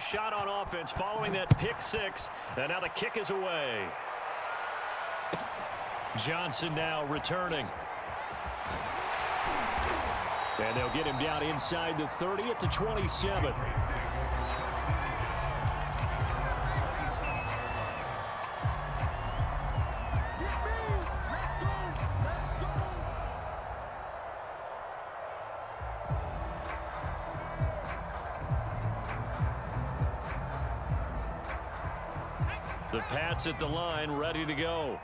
first shot on offense following that pick six. And now the kick is away. Johnson now returning. And they'll get him down inside the 30 at the 27. The Pats at the line, ready to go.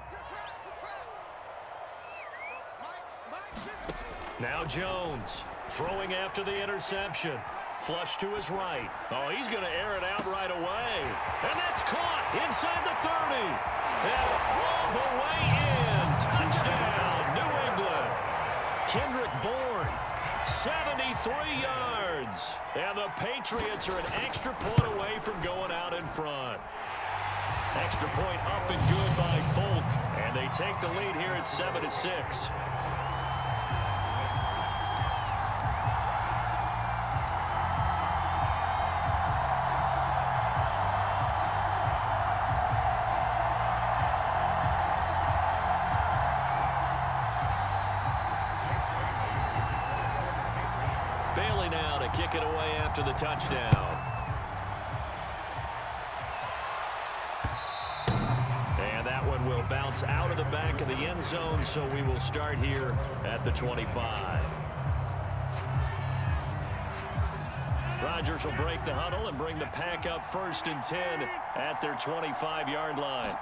Now Jones throwing after the interception. Flush to his right. Oh, he's going to air it out right away. And that's caught inside the 30. And all the way in. Touchdown, New England. Kendrick Bourne, 73 yards. And the Patriots are an extra point away from going out in front. Extra point up and good by Folk. And they take the lead here at 7-6. Bailey now to kick it away after the touchdown. And that one will bounce out of the back of the end zone, so we will start here at the 25. Rodgers will break the huddle and bring the pack up 1st and 10 at their 25-yard line.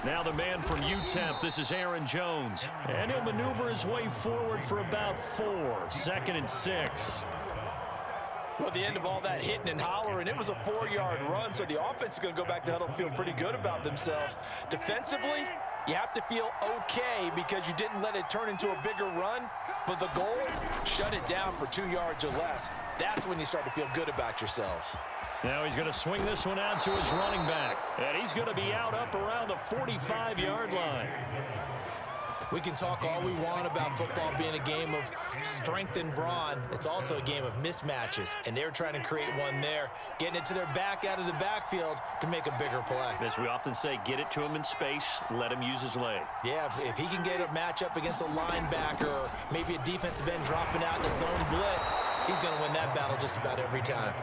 Now the man from UTEP, this is Aaron Jones. And he'll maneuver his way forward for about 4. 2nd and 6. Well, at the end of all that hitting and hollering, it was a 4-yard run, so the offense is going to go back to huddle and feel pretty good about themselves. Defensively, you have to feel okay because you didn't let it turn into a bigger run, but the goal, shut it down for 2 yards or less. That's when you start to feel good about yourselves. Now he's going to swing this one out to his running back, and he's going to be out up around the 45-yard line. We can talk all we want about football being a game of strength and brawn. It's also a game of mismatches, and they're trying to create one there, getting it to their back out of the backfield to make a bigger play. As we often say, get it to him in space, let him use his leg. Yeah, if he can get a matchup against a linebacker or maybe a defensive end dropping out in a zone blitz, he's going to win that battle just about every time.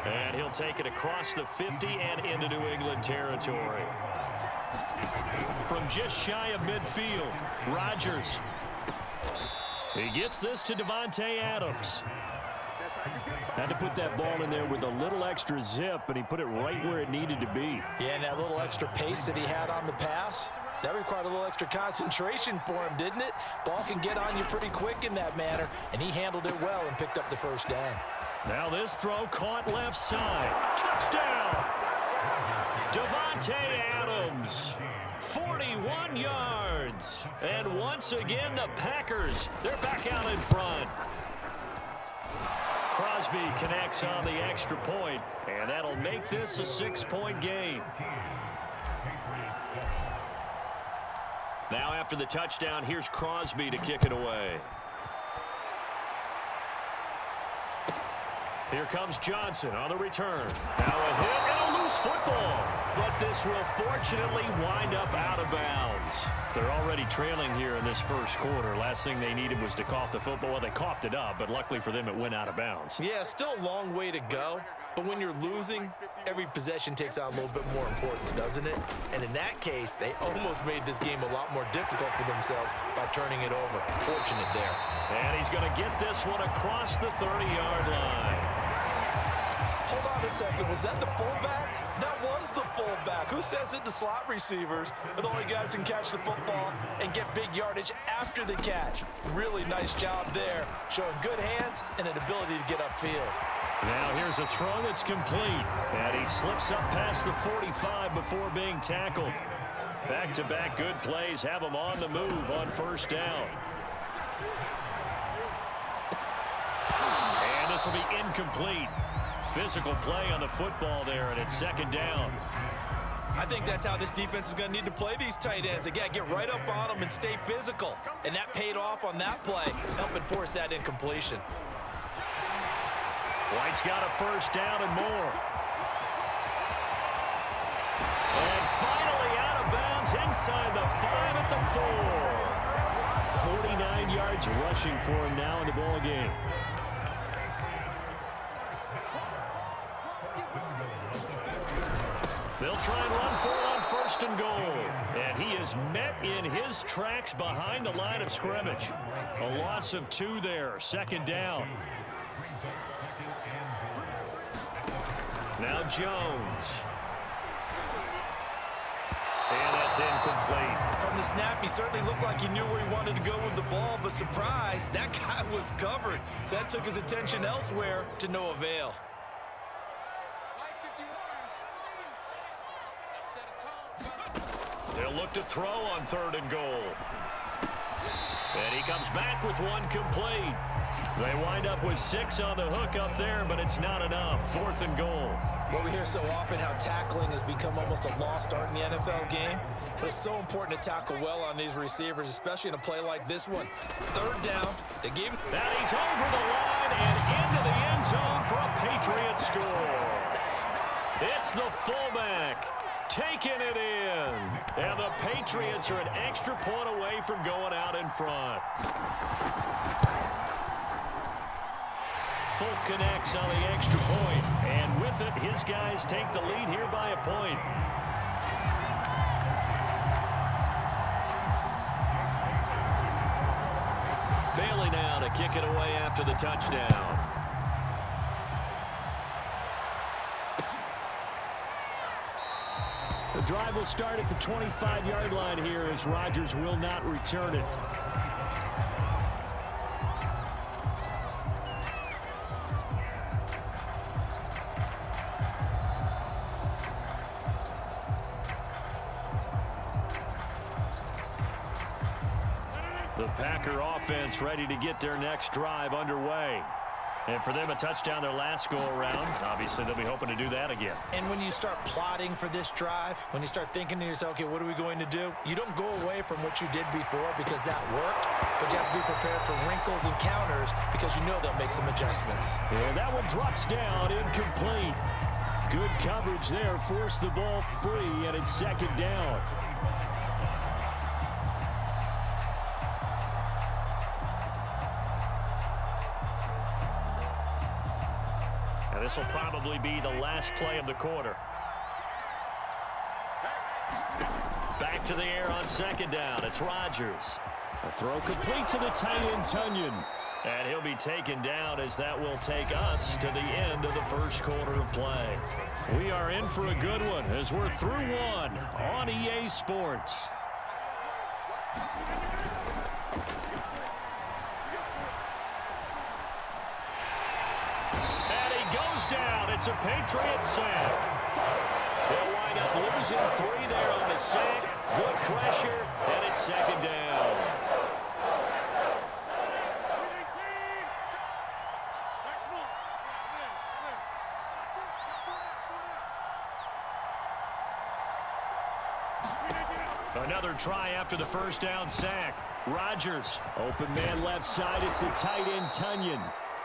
And he'll take it across the 50 and into New England territory. From just shy of midfield, Rodgers. He gets this to Davante Adams. Had to put that ball in there with a little extra zip, and he put it right where it needed to be. Yeah, and that little extra pace that he had on the pass, that required a little extra concentration for him, didn't it? Ball can get on you pretty quick in that manner, and he handled it well and picked up the first down. Now this throw caught left side. Touchdown! Davante Adams, 41 yards. And once again, the Packers, they're back out in front. Crosby connects on the extra point, and that'll make this a 6-point game. Now after the touchdown, here's Crosby to kick it away. Here comes Johnson on the return. Now a hit and a loose football. But this will fortunately wind up out of bounds. They're already trailing here in this first quarter. Last thing they needed was to cough the football. Well, they coughed it up, but luckily for them, it went out of bounds. Yeah, still a long way to go. But when you're losing, every possession takes on a little bit more importance, doesn't it? And in that case, they almost made this game a lot more difficult for themselves by turning it over. Fortunate there. And he's going to get this one across the 30-yard line. Hold on a second. Was that the fullback? That was the fullback. Who says it to slot receivers? They're the only guys who can catch the football and get big yardage after the catch. Really nice job there, showing good hands and an ability to get upfield. Now here's a throw that's complete. And he slips up past the 45 before being tackled. Back-to-back good plays have him on the move on first down. And this will be incomplete. Physical play on the football there, and it's second down. I think that's how this defense is going to need to play these tight ends. They got to get right up on them and stay physical. And that paid off on that play, helping force that incompletion. White's got a first down and more. And finally out of bounds inside the 5 at the 4. 49 yards rushing for him now in the ball game. They'll try and run for it on first and goal. And he is met in his tracks behind the line of scrimmage. A loss of 2 there. Second down. Now Jones. And that's incomplete. From the snap, he certainly looked like he knew where he wanted to go with the ball, but surprise, that guy was covered. So that took his attention elsewhere to no avail. They'll look to throw on third and goal. And he comes back with one complete. They wind up with 6 on the hook up there, but it's not enough. Fourth and goal. Well, we hear so often how tackling has become almost a lost art in the NFL game. But it's so important to tackle well on these receivers, especially in a play like this one. Third down. They gave him. Now he's over the line and into the end zone for a Patriot score. It's the fullback taking it in. And the Patriots are an extra point away from going out in front. Folk connects on the extra point, and with it, his guys take the lead here by a point. Bailey now to kick it away after the touchdown. The drive will start at the 25-yard line here as Rodgers will not return it. The Packer offense ready to get their next drive underway. And for them, a touchdown their last go-around. Obviously, they'll be hoping to do that again. And when you start plotting for this drive, when you start thinking to yourself, okay, what are we going to do? You don't go away from what you did before because that worked, but you have to be prepared for wrinkles and counters because you know they'll make some adjustments. And that one drops down, incomplete. Good coverage there, forced the ball free, and it's second down. This will probably be the last play of the quarter. Back to the air on second down. It's Rodgers. A throw complete to the tight end, Tunyon. And he'll be taken down as that will take us to the end of the first quarter of play. We are in for a good one as we're through one on EA Sports. Down. It's a Patriot sack. They'll wind up losing 3 there on the sack. Good pressure, and it's second down. Another try after the first down sack. Rodgers, open man left side. It's the tight end, Tunyon.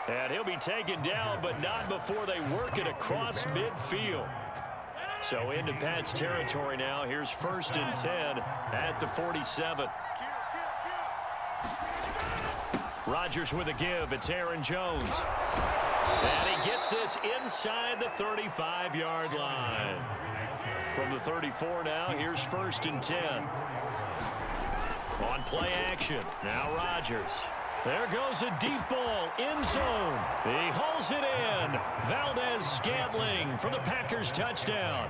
And he'll be taken down, but not before they work it across midfield. So into Pat's territory now. Here's first and 10 at the 47. Rodgers with a give. It's Aaron Jones. And he gets this inside the 35-yard line. From the 34 now, here's first and 10. On play action. Now Rodgers. There goes a deep ball, end zone. He hauls it in. Valdez-Scantling for the Packers touchdown.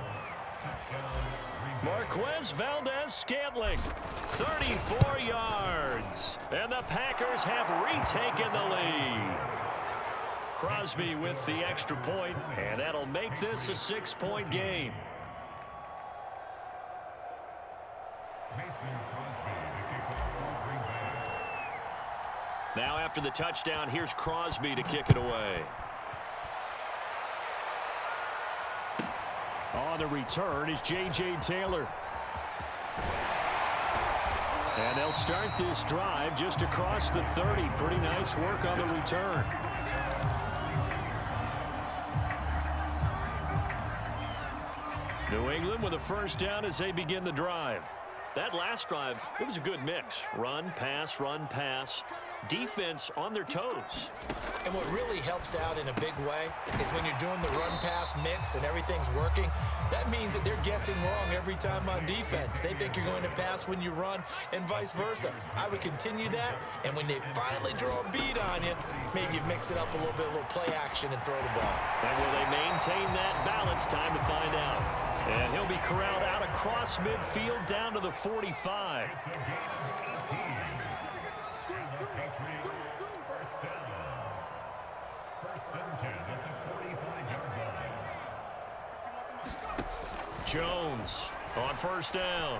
Marquez Valdez-Scantling, 34 yards. And the Packers have retaken the lead. Crosby with the extra point, and that'll make this a 6-point game. Now after the touchdown, here's Crosby to kick it away. On the return is J.J. Taylor. And they'll start this drive just across the 30. Pretty nice work on the return. New England with a first down as they begin the drive. That last drive, it was a good mix. Run, pass, defense on their toes. And what really helps out in a big way is when you're doing the run-pass mix and everything's working, that means that they're guessing wrong every time on defense. They think you're going to pass when you run and vice versa. I would continue that, and when they finally draw a bead on you, maybe you mix it up a little bit, a little play action and throw the ball. And will they maintain that balance? Time to find out. And he'll be corralled out across midfield down to the 45. Jones on first down.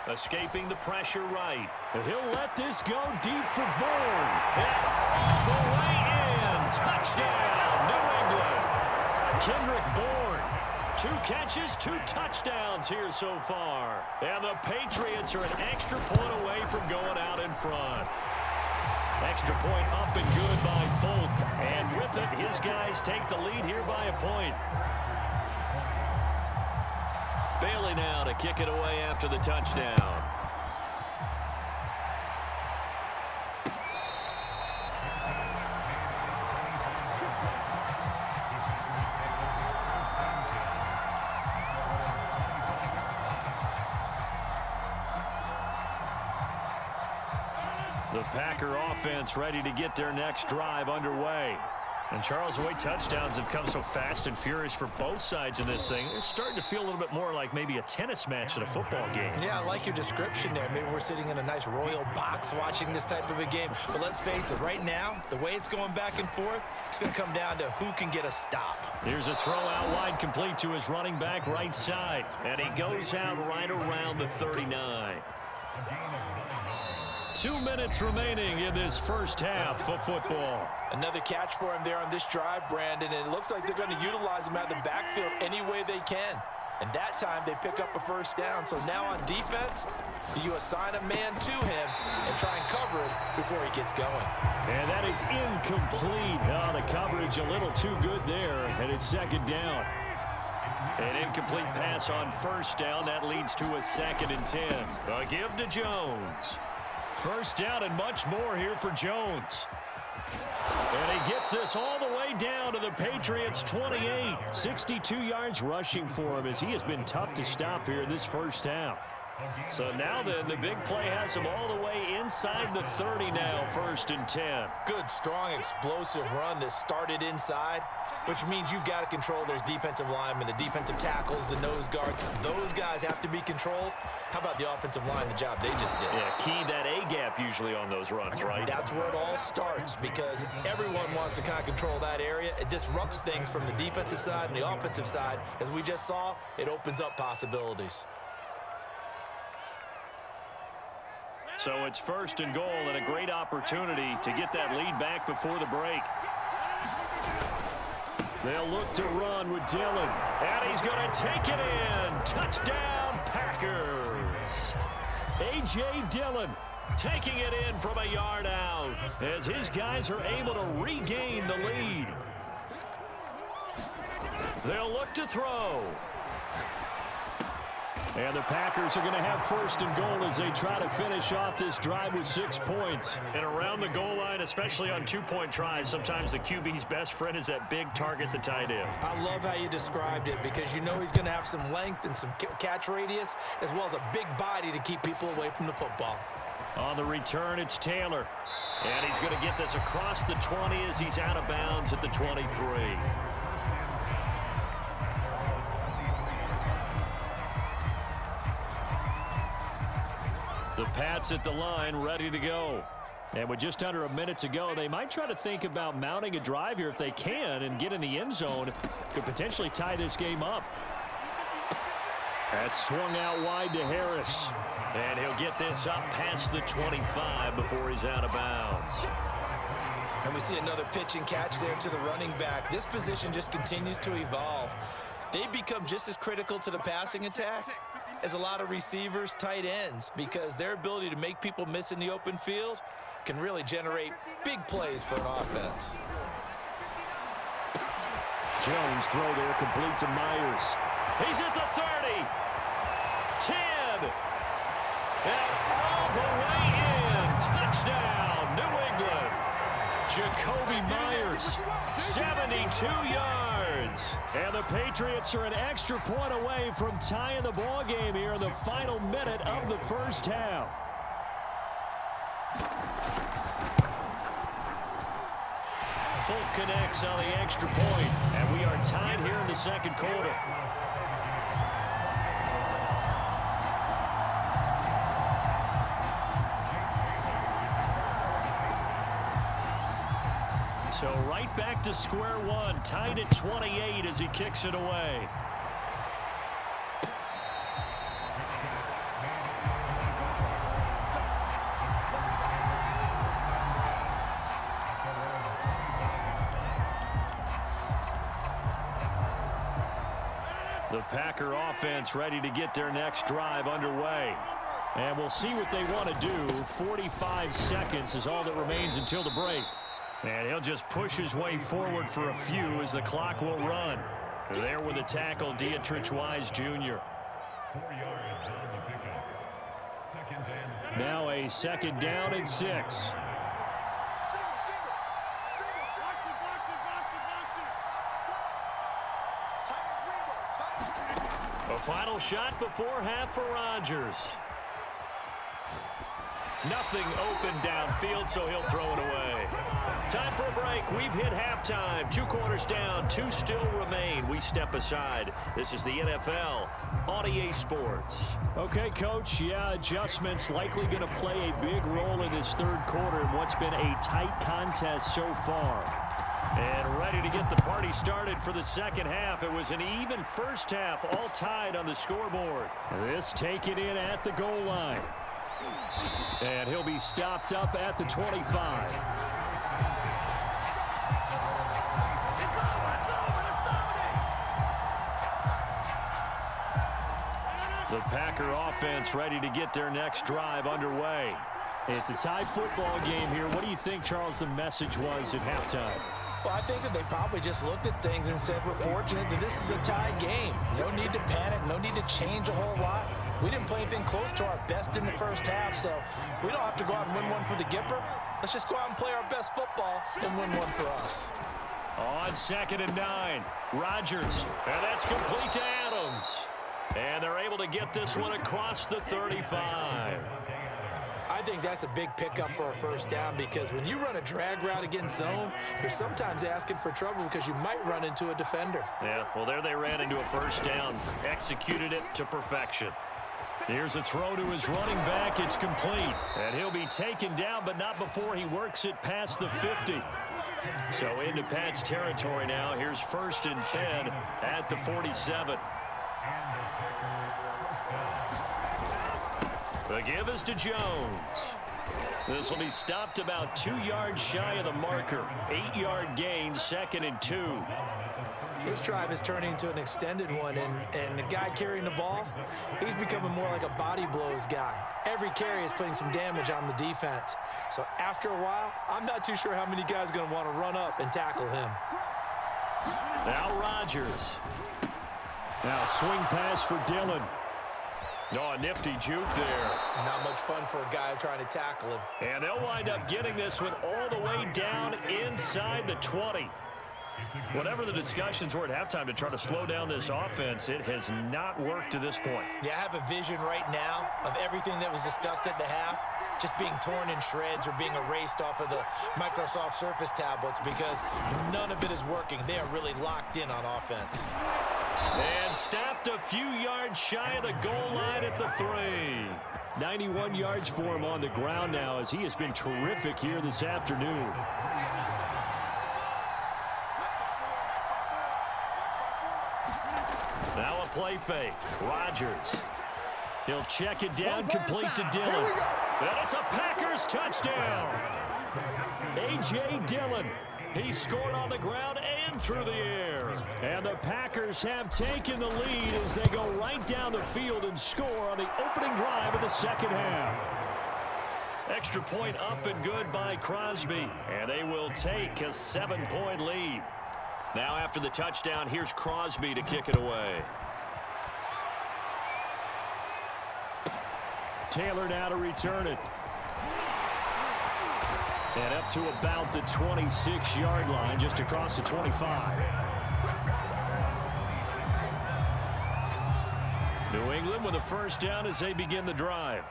Escaping the pressure right. And he'll let this go deep for Bourne. And all the way in. Touchdown, New England. Kendrick Bourne. 2 catches, 2 touchdowns here so far. And the Patriots are an extra point away from going out in front. Extra point up and good by Folk. And with it, his guys take the lead here by a point. Bailey now to kick it away after the touchdown. The Packer offense ready to get their next drive underway. And Charles, the way touchdowns have come so fast and furious for both sides in this thing, it's starting to feel a little bit more like maybe a tennis match than a football game. Yeah, I like your description there. Maybe we're sitting in a nice royal box watching this type of a game. But let's face it, right now, the way it's going back and forth, it's going to come down to who can get a stop. Here's a throw out wide complete to his running back right side. And he goes out right around the 39. 2 minutes remaining in this first half of football. Another catch for him there on this drive, Brandon, and it looks like they're going to utilize him out of the backfield any way they can. And that time they pick up a first down. So now on defense, do you assign a man to him and try and cover it before he gets going? And that is incomplete. Oh, the coverage a little too good there, and it's second down. An incomplete pass on first down. That leads to a 2nd and 10. A give to Jones. First down and much more here for Jones. And he gets this all the way down to the Patriots' 28. 62 yards rushing for him as he has been tough to stop here in this first half. So now then, the big play has him all the way inside the 30 now, 1st and 10. Good, strong, explosive run that started inside, which means you've got to control those defensive linemen, the defensive tackles, the nose guards. Those guys have to be controlled. How about the offensive line, the job they just did? Yeah, key that A-gap usually on those runs, right? That's where it all starts because everyone wants to kind of control that area. It disrupts things from the defensive side and the offensive side. As we just saw, it opens up possibilities. So it's 1st and goal and a great opportunity to get that lead back before the break. They'll look to run with Dillon. And he's going to take it in. Touchdown, Packers. A.J. Dillon taking it in from a yard out as his guys are able to regain the lead. They'll look to throw. And the Packers are going to have 1st and goal as they try to finish off this drive with 6 points. And around the goal line, especially on 2-point tries, sometimes the QB's best friend is that big target, the tight end. I love how you described it because you know he's going to have some length and some catch radius as well as a big body to keep people away from the football. On the return, it's Taylor. And he's going to get this across the 20 as he's out of bounds at the 23. The Pats at the line, ready to go. And with just under a minute to go, they might try to think about mounting a drive here if they can and get in the end zone. Could potentially tie this game up. That's swung out wide to Harris. And he'll get this up past the 25 before he's out of bounds. And we see another pitch and catch there to the running back. This position just continues to evolve. They become just as critical to the passing attack as a lot of receivers, tight ends, because their ability to make people miss in the open field can really generate big plays for an offense. Jones throw there complete to Myers. He's at the 30. 10. And all the way in. Touchdown, New England. Jacoby Myers, 72 yards. And the Patriots are an extra point away from tying the ball game here in the final minute of the first half. Folk connects on the extra point, and we are tied here in the second quarter. So right back to square one, tied at 28 as he kicks it away. The Packer offense ready to get their next drive underway. And we'll see what they want to do. 45 seconds is all that remains until the break. And he'll just push his way forward for a few as the clock will run. There with the tackle, Dietrich Wise Jr. Now a second down and 6. A final shot before half for Rodgers. Nothing open downfield, so he'll throw it away. Time for a break. We've hit halftime. 2 quarters down, 2 still remain. We step aside. This is the NFL on EA Sports. Okay, Coach. Yeah, adjustments likely going to play a big role in this third quarter in what's been a tight contest so far. And ready to get the party started for the second half. It was an even first half, all tied on the scoreboard. This taken in at the goal line. And he'll be stopped up at the 25. The Packer offense ready to get their next drive underway. It's a tie football game here. What do you think, Charles, the message was at halftime? Well, I think that they probably just looked at things and said, we're fortunate that this is a tie game. No need to panic, no need to change a whole lot. We didn't play anything close to our best in the first half, so we don't have to go out and win one for the Gipper. Let's just go out and play our best football and win one for us. On 2nd and 9, Rodgers, and that's complete to Adams. And they're able to get this one across the 35. I think that's a big pickup for a first down because when you run a drag route against zone, you're sometimes asking for trouble because you might run into a defender. Yeah, well, there they ran into a first down, executed it to perfection. Here's a throw to his running back. It's complete. And he'll be taken down, but not before he works it past the 50. So into Pat's territory now. Here's 1st and 10 at the 47. The give is to Jones. This will be stopped about 2 yards shy of the marker. 8-yard gain, 2nd and 2. This drive is turning into an extended one, and the guy carrying the ball, he's becoming more like a body blows guy. Every carry is putting some damage on the defense. So after a while, I'm not too sure how many guys are going to want to run up and tackle him. Now Rodgers. Now swing pass for Dillon. Oh, a nifty juke there. Not much fun for a guy trying to tackle him. And they'll wind up getting this one all the way down inside the 20. Whatever the discussions were at halftime to try to slow down this offense, it has not worked to this point. Yeah, I have a vision right now of everything that was discussed at the half just being torn in shreds or being erased off of the Microsoft Surface tablets because none of it is working. They are really locked in on offense. And stopped a few yards shy of the goal line at the 3. 91 yards for him on the ground now as he has been terrific here this afternoon. Now a play fake. Rodgers. He'll check it down, complete to Dillon. And it's a Packers touchdown. A.J. Dillon. He scored on the ground and through the air. And the Packers have taken the lead as they go right down the field and score on the opening drive of the second half. Extra point up and good by Crosby. And they will take a 7-point lead. Now after the touchdown, here's Crosby to kick it away. Taylor now to return it. And up to about the 26-yard line, just across the 25. New England with a first down as they begin the drive.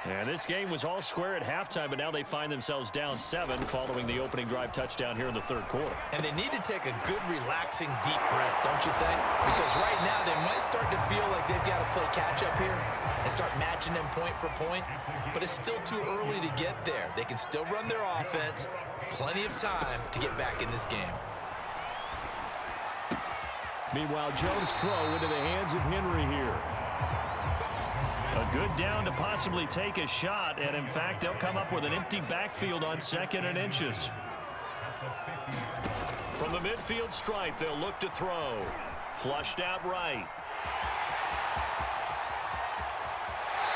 And this game was all square at halftime, but now they find themselves down 7 following the opening drive touchdown here in the third quarter. And they need to take a good, relaxing, deep breath, don't you think? Because right now they might start to feel like they've got to play catch-up here and start matching them point for point. But it's still too early to get there. They can still run their offense. Plenty of time to get back in this game. Meanwhile, Jones' throw into the hands of Henry here. A good down to possibly take a shot, and in fact, they'll come up with an empty backfield on 2nd and inches. From the midfield stripe, they'll look to throw. Flushed out right.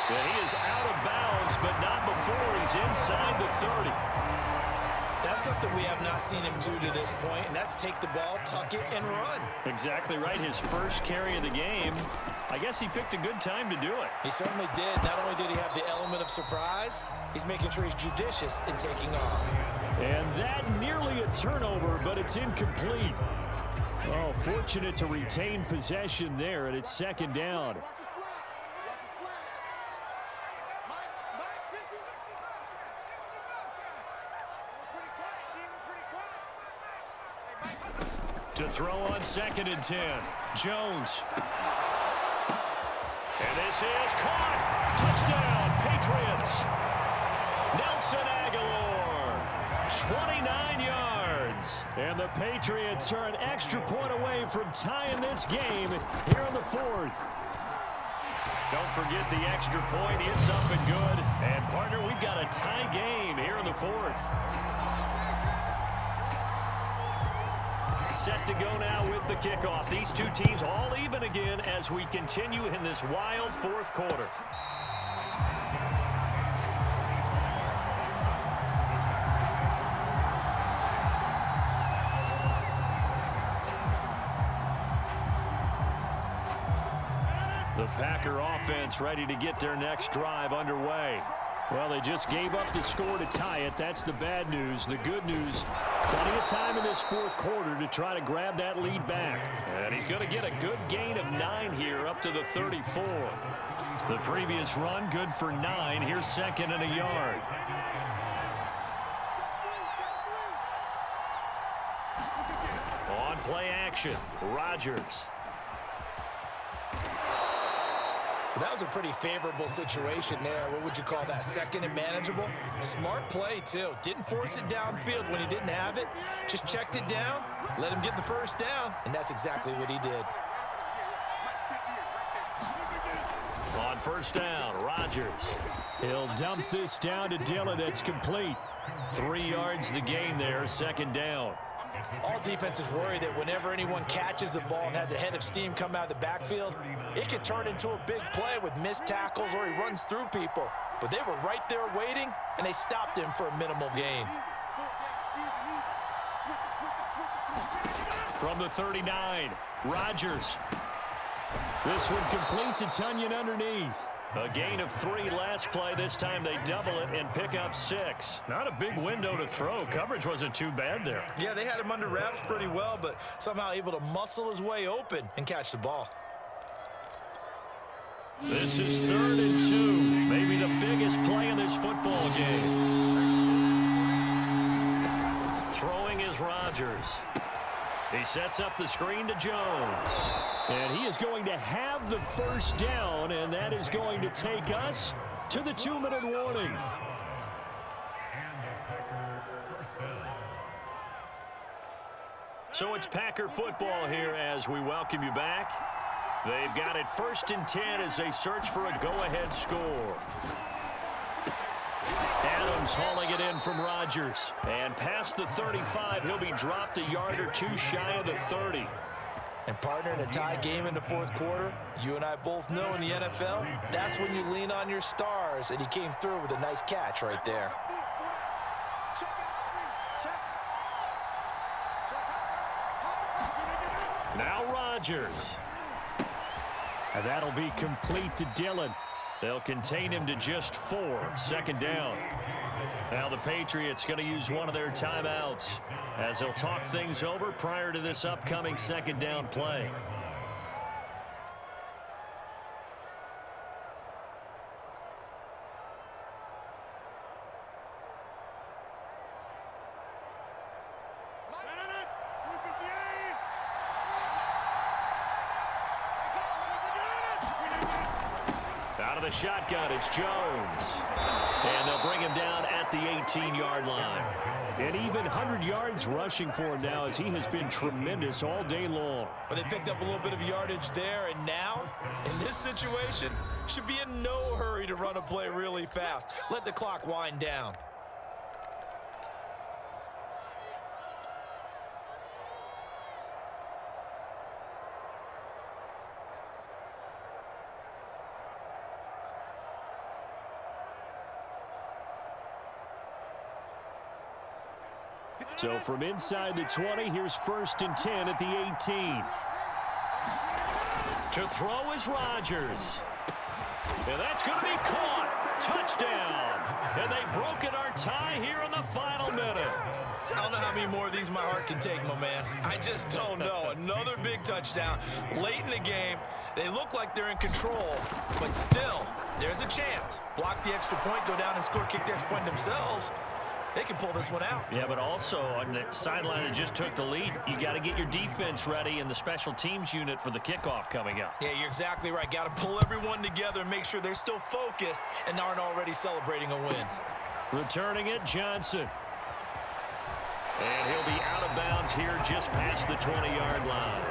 And he is out of bounds, but not before he's inside the 30. That's something we have not seen him do to this point, and that's take the ball, tuck it, and run. Exactly right. His first carry of the game. I guess he picked a good time to do it. He certainly did. Not only did he have the element of surprise, he's making sure he's judicious in taking off. And that nearly a turnover, but it's incomplete. Oh, fortunate to retain possession there, and it's 2nd down. To throw on 2nd and 10. Jones. And this is caught. Touchdown, Patriots. Nelson Aguilar. 29 yards. And the Patriots are an extra point away from tying this game here in the 4th. Don't forget the extra point. It's up and good. And, partner, we've got a tie game here in the 4th. Set to go now with the kickoff. These two teams all even again as we continue in this wild 4th quarter. The Packer offense ready to get their next drive underway. Well, they just gave up the score to tie it. That's the bad news. The good news, plenty of time in this 4th quarter to try to grab that lead back. And he's going to get a good gain of 9 here up to the 34. The previous run, good for 9. Here's 2nd and a yard. On play action, Rodgers. That was a pretty favorable situation there. What would you call that? 2nd and manageable? Smart play, too. Didn't force it downfield when he didn't have it. Just checked it down, let him get the first down, and that's exactly what he did. On 1st down, Rodgers. He'll dump this down to Dillon. It's complete. 3 yards the gain there, 2nd down. All defenses worry that whenever anyone catches the ball and has a head of steam come out of the backfield, it could turn into a big play with missed tackles or he runs through people. But they were right there waiting, and they stopped him for a minimal gain. From the 39, Rodgers. This one complete to Tunyon underneath. A gain of 3 last play. This time they double it and pick up 6. Not a big window to throw. Coverage wasn't too bad there. Yeah, they had him under wraps pretty well, but somehow able to muscle his way open and catch the ball. This is 3rd and 2. Maybe the biggest play in this football game. Throwing is Rodgers. He sets up the screen to Jones. And he is going to have the first down, and that is going to take us to the 2-minute warning. So it's Packer football here as we welcome you back. They've got it 1st and 10 as they search for a go-ahead score. Adams hauling it in from Rodgers. And past the 35, he'll be dropped a yard or 2 shy of the 30. And partner, in a tie game in the 4th quarter, you and I both know in the NFL, that's when you lean on your stars, and he came through with a nice catch right there. Now Rodgers. And that'll be complete to Dillon. They'll contain him to just 4, second down. Now the Patriots going to use one of their timeouts as they'll talk things over prior to this upcoming second down play. Out of the shotgun, it's Jones. And they'll bring him down at the 18-yard line. And even 100 yards rushing for him now as he has been tremendous all day long. But they picked up a little bit of yardage there, and now, in this situation, should be in no hurry to run a play really fast. Let the clock wind down. So from inside the 20, here's 1st and 10 at the 18. To throw is Rodgers. And that's going to be caught. Touchdown. And they've broken our tie here in the final minute. I don't know how many more of these my heart can take, my man. I just don't know. Another big touchdown late in the game. They look like they're in control, but still, there's a chance. Block the extra point, go down and score, kick the extra point themselves. They can pull this one out. Yeah, but also on the sideline that just took the lead, you got to get your defense ready and the special teams unit for the kickoff coming up. Yeah, you're exactly right. Got to pull everyone together and make sure they're still focused and aren't already celebrating a win. Returning it, Johnson. And he'll be out of bounds here just past the 20-yard line.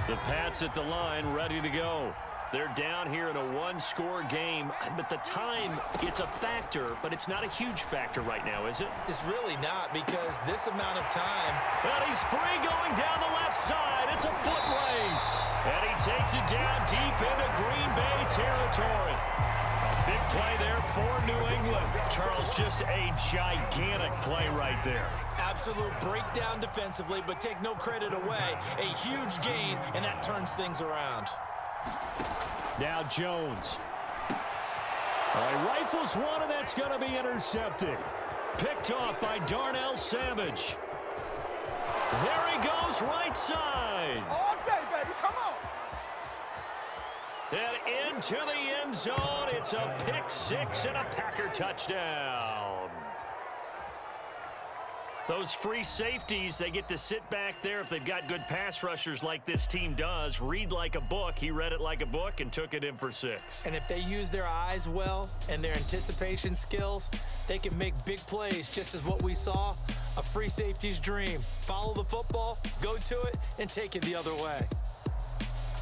The Pats at the line, ready to go. They're down here in a one-score game, but the time, it's a factor, but it's not a huge factor right now, is it? It's really not, because this amount of time. Well, he's free going down the left side. It's a foot race. And he takes it down deep into Green Bay territory. A big play there for New England. Charles, just a gigantic play right there. Absolute breakdown defensively, but take no credit away. A huge gain, and that turns things around. Now Jones. All right, rifles one, and that's going to be intercepted. Picked off by Darnell Savage. There he goes, right side. All day, baby, come on. And into the end zone. It's a pick six and a Packer touchdown. Those free safeties, they get to sit back there if they've got good pass rushers like this team does. Read like a book. He read it like a book and took it in for 6. And if they use their eyes well and their anticipation skills, they can make big plays, just as what we saw. A free safety's dream. Follow the football, go to it, and take it the other way.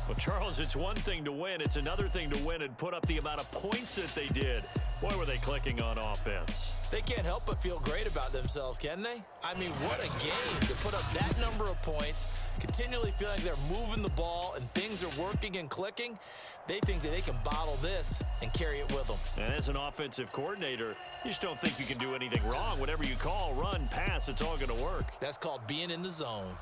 Well, Charles, it's one thing to win. It's another thing to win and put up the amount of points that they did. Boy, were they clicking on offense. They can't help but feel great about themselves, can they? I mean, what a game to put up that number of points, continually feeling like they're moving the ball and things are working and clicking. They think that they can bottle this and carry it with them. And as an offensive coordinator, you just don't think you can do anything wrong. Whatever you call, run, pass, it's all going to work. That's called being in the zone.